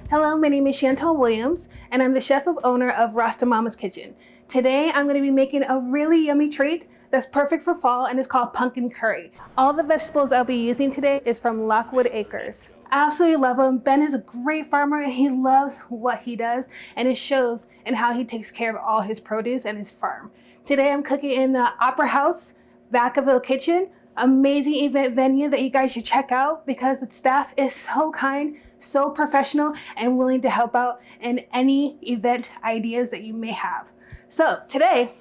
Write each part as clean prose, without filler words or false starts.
Hello, my name is Chantoll Williams, and I'm the chef of owner of Rasta Mama's Kitchen. Today, I'm going to be making a really yummy treat that's perfect for fall, and it's called pumpkin curry. All the vegetables I'll be using today is from Lockwood Acres. I absolutely love him. Ben is a great farmer, and he loves what he does, and it shows in how he takes care of all his produce and his farm. Today, I'm cooking in the Opera House, Vacaville kitchen. Amazing event venue that you guys should check out because the staff is so kind, so professional, and willing to help out in any event ideas that you may have. So today,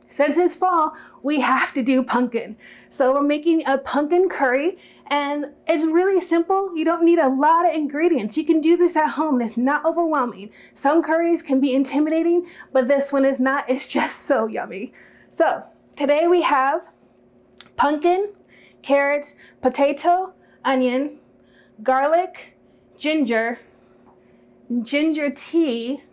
since it's fall, we have to do pumpkin. So we're making a pumpkin curry, and it's really simple. You don't need a lot of ingredients. You can do this at home and it's not overwhelming. Some curries can be intimidating, but this one is not. It's just so yummy. So today we have pumpkin, carrots, potato, onion, garlic, ginger tea,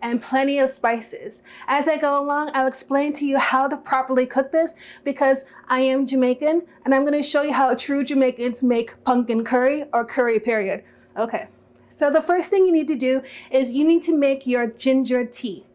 and plenty of spices. As I go along, I'll explain to you how to properly cook this because I am Jamaican and I'm going to show you how true Jamaicans make pumpkin curry or curry period. Okay, so the first thing you need to do is you need to make your ginger tea.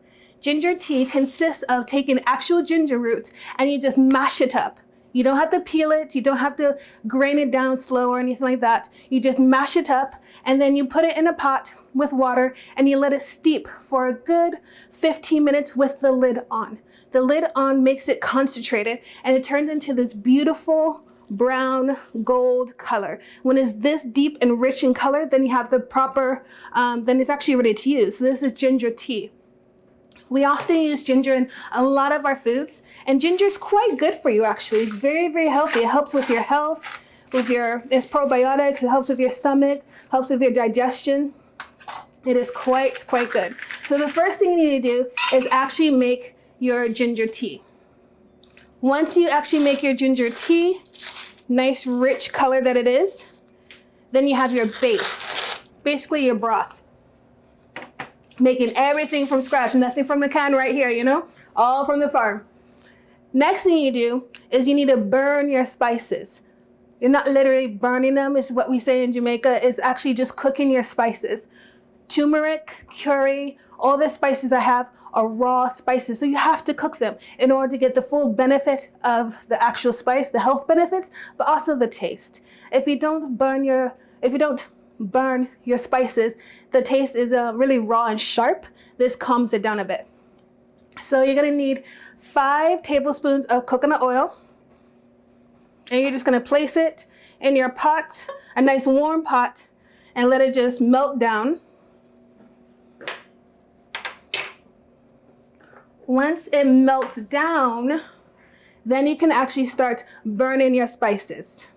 Ginger tea consists of taking actual ginger roots and you just mash it up. You don't have to peel it. You don't have to grain it down slow or anything like that. You just mash it up and then you put it in a pot with water and you let it steep for a good 15 minutes with the lid on. The lid on makes it concentrated and it turns into this beautiful brown gold color. When it's this deep and rich in color, then you have the proper, then it's actually ready to use. So this is ginger tea. We often use ginger in a lot of our foods, and ginger is quite good for you actually. It's very, very healthy. It helps with your health, it's probiotics, it helps with your stomach, helps with your digestion. It is quite good. So the first thing you need to do is actually make your ginger tea. Once you actually make your ginger tea, nice rich color that it is, then you have your base, basically your broth. Making everything from scratch, nothing from the can right here, you know, all from the farm. Next thing you do is you need to burn your spices. You're not literally burning them, is what we say in Jamaica, is actually just cooking your spices. Turmeric, curry, all the spices I have are raw spices, so you have to cook them in order to get the full benefit of the actual spice, the health benefits, but also the taste. If you don't burn your spices, the taste is really raw and sharp. This calms it down a bit. So you're gonna need 5 tablespoons of coconut oil. And you're just gonna place it in your pot, a nice warm pot, and let it just melt down. Once it melts down, then you can actually start burning your spices,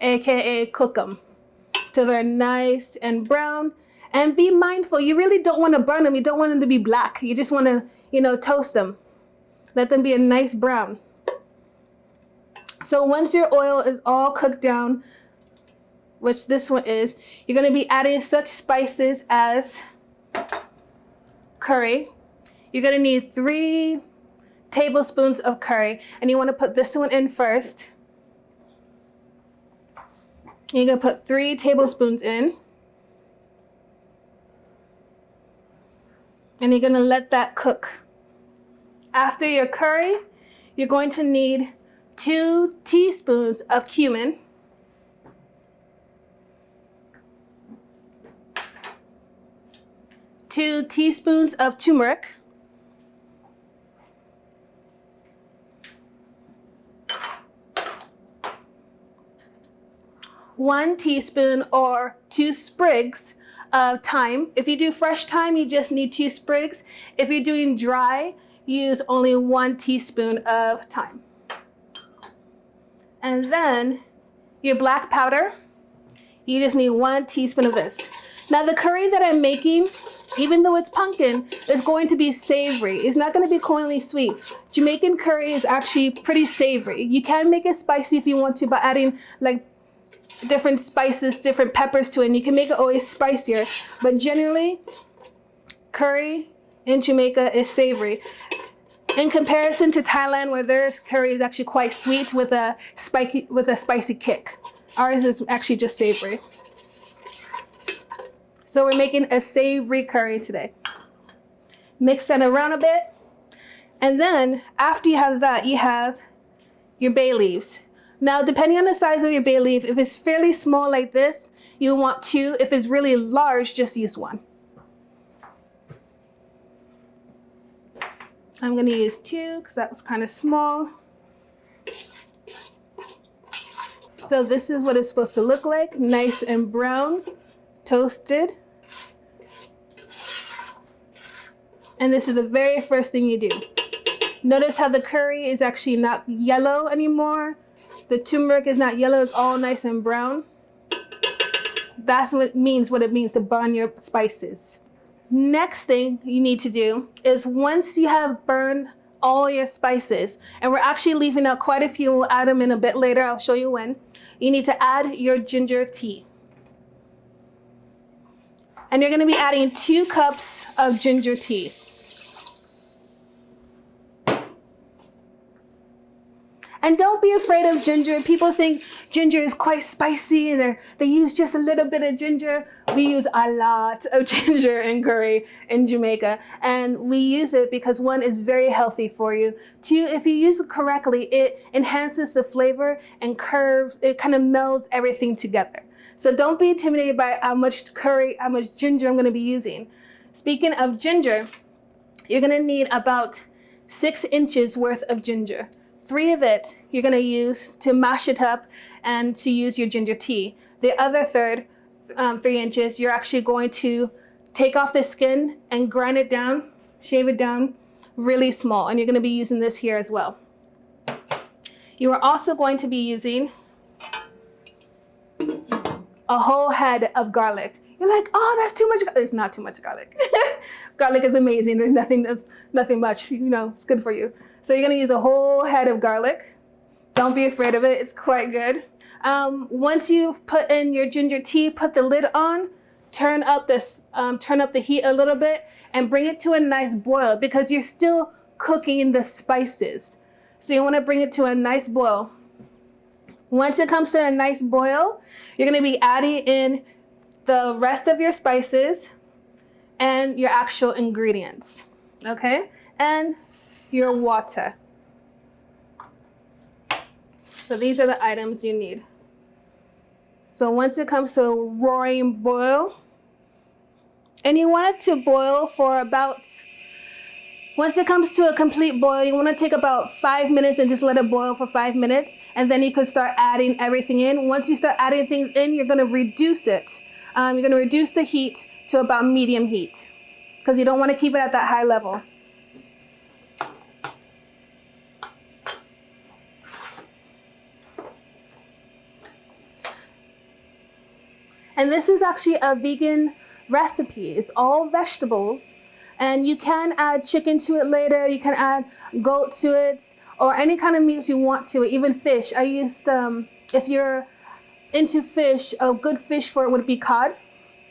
AKA cook them till they're nice and brown. And be mindful, you really don't want to burn them. You don't want them to be black. You just want to, toast them. Let them be a nice brown. So once your oil is all cooked down, which this one is, you're going to be adding such spices as curry. You're going to need 3 tablespoons of curry, and you want to put this one in first. You're going to put 3 tablespoons in. And you're going to let that cook. After your curry, you're going to need 2 teaspoons of cumin. 2 teaspoons of turmeric. 1 teaspoon or 2 sprigs of thyme. If you do fresh thyme, you just need 2 sprigs. If you're doing dry, use only 1 teaspoon of thyme. And then your black powder, you just need 1 teaspoon of this. Now the curry that I'm making, even though it's pumpkin, is going to be savory. It's not going to be coyly sweet. Jamaican curry is actually pretty savory. You can make it spicy if you want to by adding like different spices, different peppers to it, and you can make it always spicier. But generally, curry in Jamaica is savory. In comparison to Thailand, where their curry is actually quite sweet with a spicy kick. Ours is actually just savory. So we're making a savory curry today. Mix that around a bit. And then after you have that, you have your bay leaves. Now, depending on the size of your bay leaf, if it's fairly small like this, you want 2. If it's really large, just use 1. I'm gonna use 2 because that was kind of small. So this is what it's supposed to look like, nice and brown, toasted. And this is the very first thing you do. Notice how the curry is actually not yellow anymore. The turmeric is not yellow, it's all nice and brown. That's what it means to burn your spices. Next thing you need to do is once you have burned all your spices, and we're actually leaving out quite a few, we'll add them in a bit later, I'll show you when. You need to add your ginger tea. And you're gonna be adding 2 cups of ginger tea. And don't be afraid of ginger. People think ginger is quite spicy and they use just a little bit of ginger. We use a lot of ginger in curry in Jamaica. And we use it because 1, it's very healthy for you. 2, if you use it correctly, it enhances the flavor and curves, it kind of melds everything together. So don't be intimidated by how much ginger I'm gonna be using. Speaking of ginger, you're gonna need about 6 inches worth of ginger. 3 of it you're gonna use to mash it up and to use your ginger tea. The other third, 3 inches, you're actually going to take off the skin and grind it down, shave it down really small. And you're gonna be using this here as well. You are also going to be using a whole head of garlic. You're like, oh, that's too much. It's not too much garlic. Garlic is amazing. There's nothing much, it's good for you. So you're gonna use a whole head of garlic. Don't be afraid of it, it's quite good. Once you've put in your ginger tea, put the lid on, turn up the heat a little bit and bring it to a nice boil because you're still cooking the spices. So you wanna bring it to a nice boil. Once it comes to a nice boil, you're gonna be adding in the rest of your spices and your actual ingredients, okay? And your water. So these are the items you need. So once it comes to a roaring boil, and you want it to boil for once it comes to a complete boil, you want to take about 5 minutes and just let it boil for 5 minutes, and then you can start adding everything in. Once you start adding things in, you're gonna reduce it. You're gonna reduce the heat to about medium heat because you don't want to keep it at that high level. And this is actually a vegan recipe. It's all vegetables. And you can add chicken to it later. You can add goat to it or any kind of meat you want to it, even fish. I used, if you're into fish, a good fish for it would be cod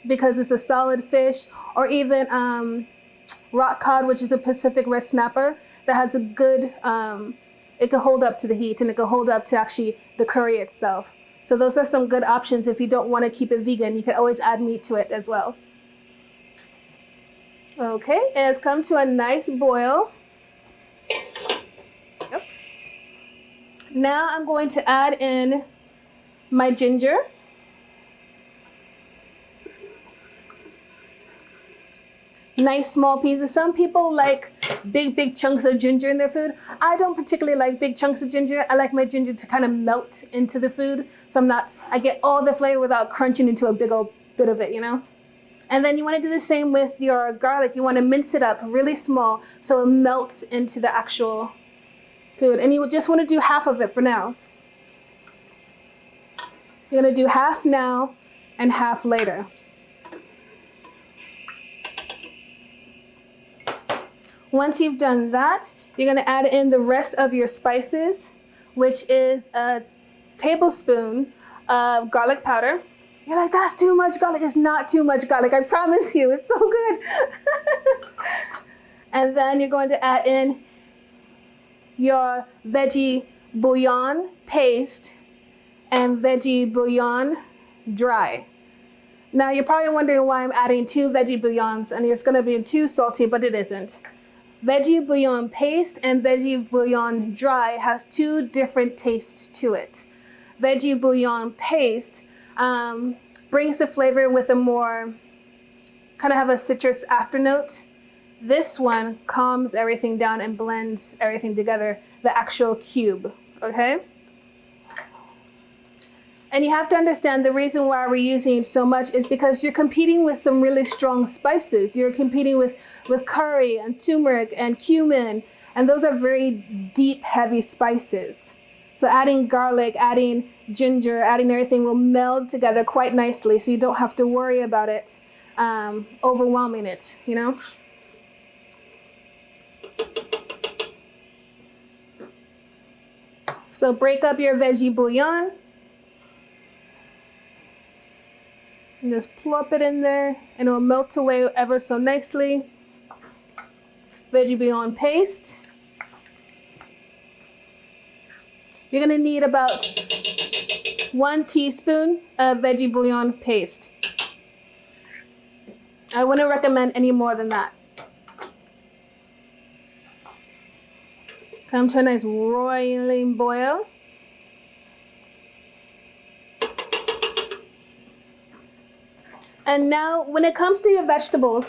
because it's a solid fish, or even rock cod, which is a Pacific red snapper that has a good, it can hold up to the heat and it can hold up to actually the curry itself. So those are some good options if you don't want to keep it vegan. You can always add meat to it as well. Okay, it has come to a nice boil. Yep. Now I'm going to add in my ginger. Nice small pieces. Some people like big chunks of ginger in their food. I don't particularly like big chunks of ginger. I like my ginger to kind of melt into the food. So I get all the flavor without crunching into a big old bit of it, And then you want to do the same with your garlic. You want to mince it up really small so it melts into the actual food. And you just want to do half of it for now. You're going to do half now and half later. Once you've done that, you're going to add in the rest of your spices, which is a tablespoon of garlic powder. You're like, that's too much garlic. It's not too much garlic. I promise you, it's so good. And then you're going to add in your veggie bouillon paste and veggie bouillon dry. Now you're probably wondering why I'm adding 2 veggie bouillons, and it's gonna be too salty, but it isn't. Veggie bouillon paste and veggie bouillon dry has 2 different tastes to it. Veggie bouillon paste brings the flavor with a more, kind of have a citrus afternote. This one calms everything down and blends everything together, the actual cube, okay? And you have to understand the reason why we're using so much is because you're competing with some really strong spices. You're competing with curry and turmeric and cumin, and those are very deep, heavy spices. So adding garlic, adding ginger, adding everything will meld together quite nicely, so you don't have to worry about it overwhelming it, you know? So break up your veggie bouillon. And just plop it in there, and it will melt away ever so nicely. Veggie bouillon paste. You're gonna need about 1 teaspoon of veggie bouillon paste. I wouldn't recommend any more than that. Come to a nice roiling boil. And now when it comes to your vegetables,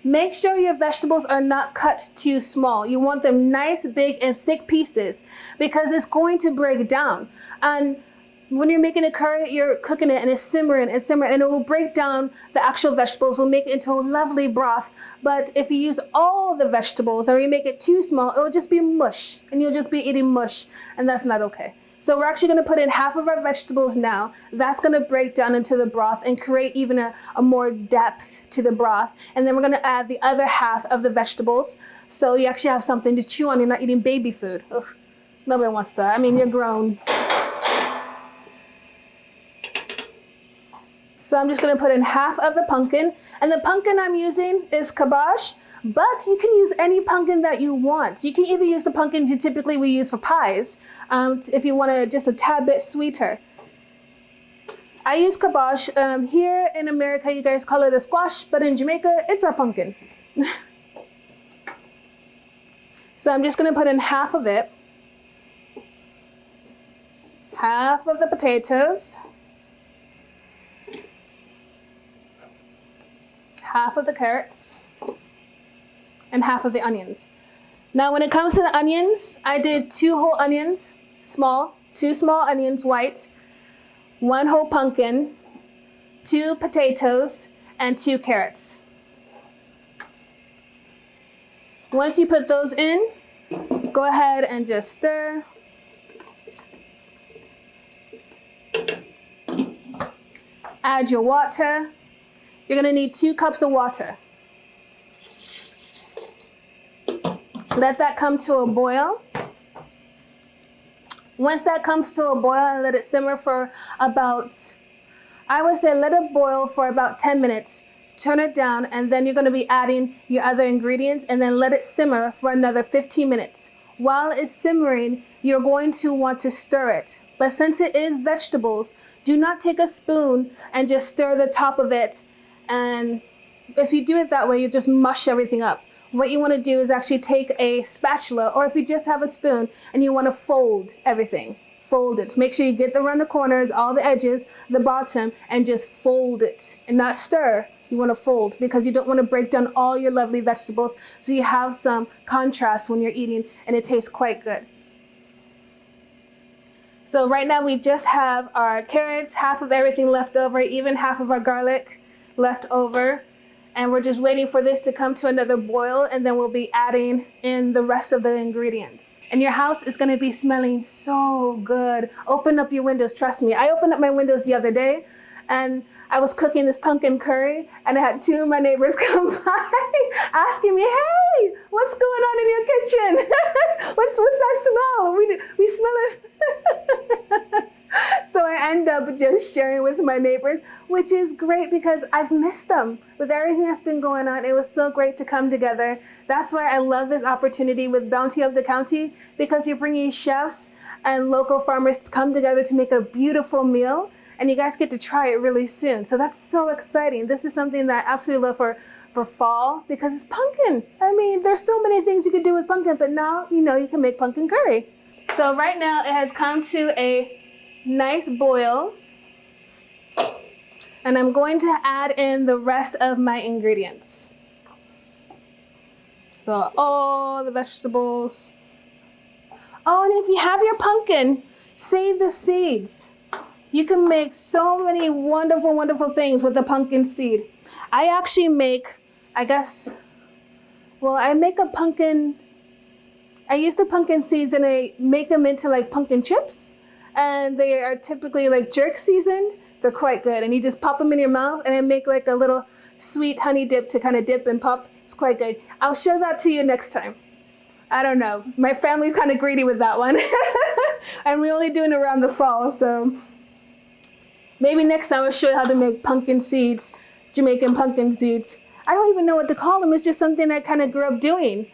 make sure your vegetables are not cut too small. You want them nice, big, and thick pieces because it's going to break down. And when you're making a curry, you're cooking it and it's simmering and simmering, and it will break down the actual vegetables, will make it into a lovely broth. But if you use all the vegetables or you make it too small, it will just be mush and you'll just be eating mush, and that's not okay. So we're actually gonna put in half of our vegetables now. That's gonna break down into the broth and create even a more depth to the broth. And then we're gonna add the other half of the vegetables. So you actually have something to chew on. You're not eating baby food. Ugh, nobody wants that. I mean, you're grown. So I'm just gonna put in half of the pumpkin. And the pumpkin I'm using is kibosh, but you can use any pumpkin that you want. You can even use the pumpkins you typically we use for pies, if you want it just a tad bit sweeter. I use kibosh. Here in America, you guys call it a squash, but in Jamaica, it's our pumpkin. So I'm just gonna put in half of it, half of the potatoes, half of the carrots, and half of the onions. Now, when it comes to the onions, I did 2 whole onions, small, 2 small onions, white, 1 whole pumpkin, 2 potatoes, and 2 carrots. Once you put those in, go ahead and just stir. Add your water. You're gonna need 2 cups of water. Let that come to a boil. Once that comes to a boil, and let it simmer for about, I would say let it boil for about 10 minutes. Turn it down, and then you're gonna be adding your other ingredients, and then let it simmer for another 15 minutes. While it's simmering, you're going to want to stir it. But since it is vegetables, do not take a spoon and just stir the top of it. And if you do it that way, you just mush everything up. What you want to do is actually take a spatula, or if you just have a spoon, and you want to fold everything. Fold it. Make sure you get around the corners, all the edges, the bottom, and just fold it. And not stir. You want to fold because you don't want to break down all your lovely vegetables, so you have some contrast when you're eating, and it tastes quite good. So right now we just have our carrots, half of everything left over, even half of our garlic left over. And we're just waiting for this to come to another boil, and then we'll be adding in the rest of the ingredients. And your house is gonna be smelling so good. Open up your windows, trust me. I opened up my windows the other day, and I was cooking this pumpkin curry, and I had 2 of my neighbors come by asking me, hey, what's going on in your kitchen? what's that smell? We smell it. So I end up just sharing with my neighbors, which is great because I've missed them. With everything that's been going on, it was so great to come together. That's why I love this opportunity with Bounty of the County, because you're bringing chefs and local farmers to come together to make a beautiful meal. and you guys get to try it really soon. So that's so exciting. This is something that I absolutely love for fall because it's pumpkin. I mean, there's so many things you can do with pumpkin, but now you know you can make pumpkin curry. So right now it has come to a nice boil, and I'm going to add in the rest of my ingredients. So all the vegetables. Oh, and if you have your pumpkin, save the seeds. You can make so many wonderful, wonderful things with the pumpkin seed. I actually make, I make a pumpkin, I use the pumpkin seeds and I make them into like pumpkin chips. And they are typically like jerk seasoned. They're quite good. And you just pop them in your mouth and I make like a little sweet honey dip to kind of dip and pop. It's quite good. I'll show that to you next time. I don't know. My family's kind of greedy with that one. And we're only doing it around the fall. So maybe next time I'll show you how to make pumpkin seeds, Jamaican pumpkin seeds. I don't even know what to call them. It's just something I kind of grew up doing.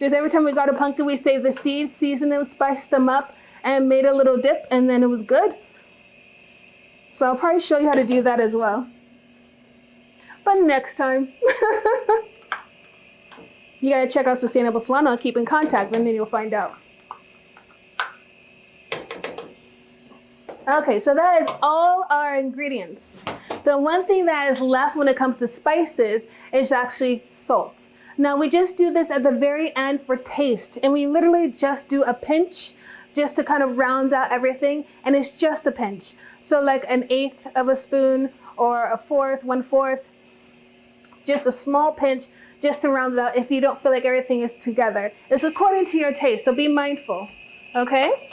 Just every time we got a pumpkin, we saved the seeds, seasoned them, spiced them up, and made a little dip, and then it was good. So I'll probably show you how to do that as well. But next time. You gotta check out Sustainable Solano and keep in contact, and then you'll find out. Okay, so that is all our ingredients. The one thing that is left when it comes to spices is actually salt. Now we just do this at the very end for taste, and we literally just do a pinch just to kind of round out everything, and it's just a pinch. So like 1/8 of a spoon or 1/4, 1/4, just a small pinch just to round it out if you don't feel like everything is together. It's according to your taste, so be mindful, okay?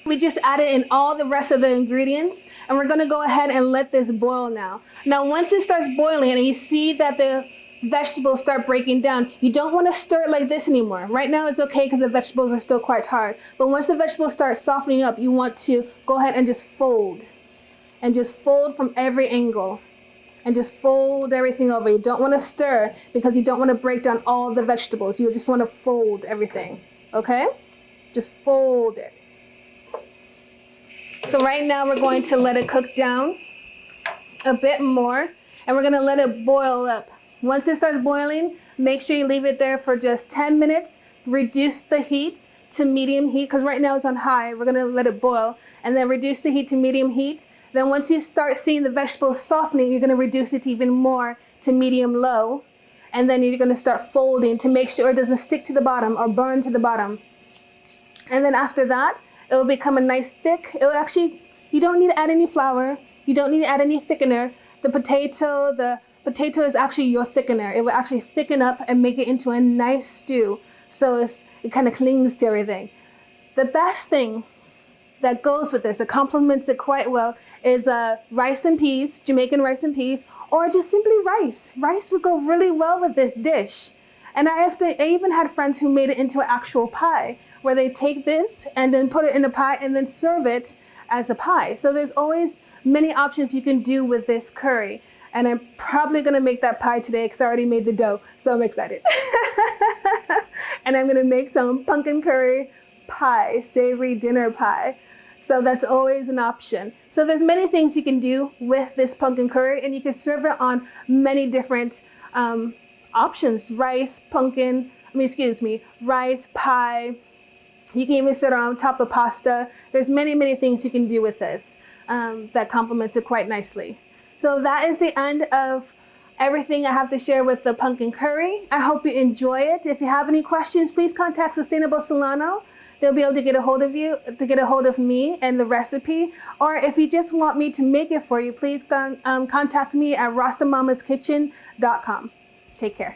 We just added in all the rest of the ingredients, and we're gonna go ahead and let this boil now. Now, once it starts boiling and you see that the vegetables start breaking down, you don't wanna stir it like this anymore. Right now it's okay because the vegetables are still quite hard, but once the vegetables start softening up, you want to go ahead and just fold. And just fold from every angle. And just fold everything over. You don't wanna stir because you don't wanna break down all the vegetables. You just wanna fold everything, okay? Just fold it. So right now we're going to let it cook down a bit more, and we're gonna let it boil up. Once it starts boiling, make sure you leave it there for just 10 minutes. Reduce the heat to medium heat, because right now it's on high. We're gonna let it boil, and then reduce the heat to medium heat. Then once you start seeing the vegetables softening, you're gonna reduce it even more to medium low, and then you're gonna start folding to make sure it doesn't stick to the bottom or burn to the bottom. And then after that, it will become a nice thick, it will actually, you don't need to add any flour, you don't need to add any thickener. The potato is actually your thickener. It will actually thicken up and make it into a nice stew. So it kind of clings to everything. The best thing that goes with this, it complements it quite well, is rice and peas, Jamaican rice and peas, or just simply rice. Rice would go really well with this dish. And I even had friends who made it into an actual pie, where they take this and then put it in a pie and then serve it as a pie. So there's always many options you can do with this curry. And I'm probably gonna make that pie today because I already made the dough, so I'm excited. And I'm gonna make some pumpkin curry pie, savory dinner pie. So that's always an option. So there's many things you can do with this pumpkin curry, and you can serve it on many different options. Rice, rice, pie. You can even serve it on top of pasta. There's many, many things you can do with this that complements it quite nicely. So that is the end of everything I have to share with the pumpkin curry. I hope you enjoy it. If you have any questions, please contact Sustainable Solano. They'll be able to get a hold of you, to get a hold of me and the recipe. Or if you just want me to make it for you, please contact me at rastamamakitchen.com. Take care.